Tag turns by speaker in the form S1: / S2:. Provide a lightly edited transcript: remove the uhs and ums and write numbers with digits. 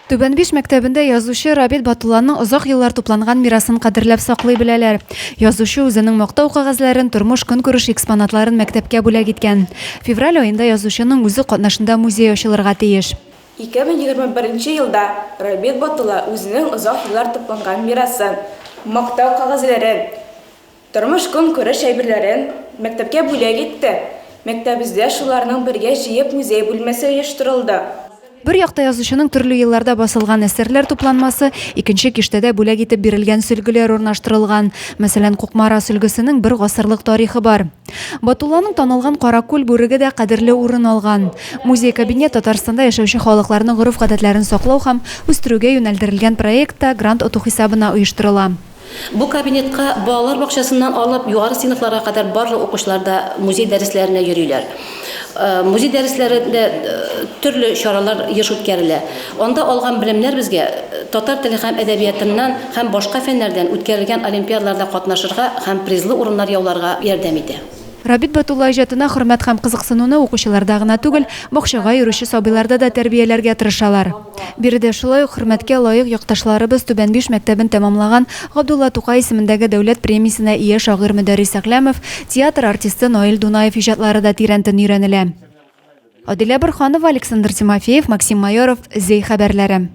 S1: Түбән Биш мәктәбендә язучы Рабит Батулланың озак еллар тупланган мирасын кадерләп саклый беләләр. Язучы үзенең мактау кагазларын, тормыш-көнкүреш экспонатларын мәктәпкә бүләк иткән. Февраль аенда язучының үзе катнашында музей ачылырга тиеш.
S2: 2021 елда Рабит Батулла үзенең озак еллар тупланган мирасын, мактау кагазларын, тормыш-көнкүреш әйберләрен мәктәпкә бүләк итте. Мәктәбездә шуларның бергә җыеп музей бүлмәсе оештырылды.
S1: Бер якта язучының төрле елларда басылган әсәрләр тупланмасы, икенче киштәдә бүләк итеп бирелгән сөлгеләр урнаштырылган. Мәсәлән, Кукмара сөлгесенең бер гасырлык тарихы бар. Батулланың танылган Каракүл бүреге дә кадерле урын алган. Музей кабинет Татарстанда яшәүче халыкларның гореф-гадәтләрен саклау һәм үстерүгә юнәлдерелгән проектта грант оту хисабына оештырыла.
S3: Бу кабинетка балалар бакчасыннан алып югары сыйныфларга кадәр барлык укучыларда музей дәресләренә йөриләр. Музей дәресләрендә төрле чаралар үткәрелә. Анда алган белемнәр безгә татар теле һәм әдәбиятыннан һәм башка фәннәрдән үткәрелгән олимпиадаларда катнашырга һәм призлы урыннар яуларга ярдәм итә.
S1: Рабит Батулла иҗатына хөрмәт һәм кызыксынуны укучыларда гына түгел, бакчага йөрүче сабыйларда да тәрбияләргә тырышалар. Биредә шулай ук хөрмәткә лаек якташларыбыз Түбән Биш мәктәбен тәмамлаган Габдулла Тукай исемендәге дәүләт премиясенә ия шагыйрь Мөдәррис Әкләмов, театр артисты Наил Дунаев иҗатлары да тирәнтен өйрәнелә. Адилә Борханова, Александр Тимофеев, Максим Майоров, Зей хәбәрләре.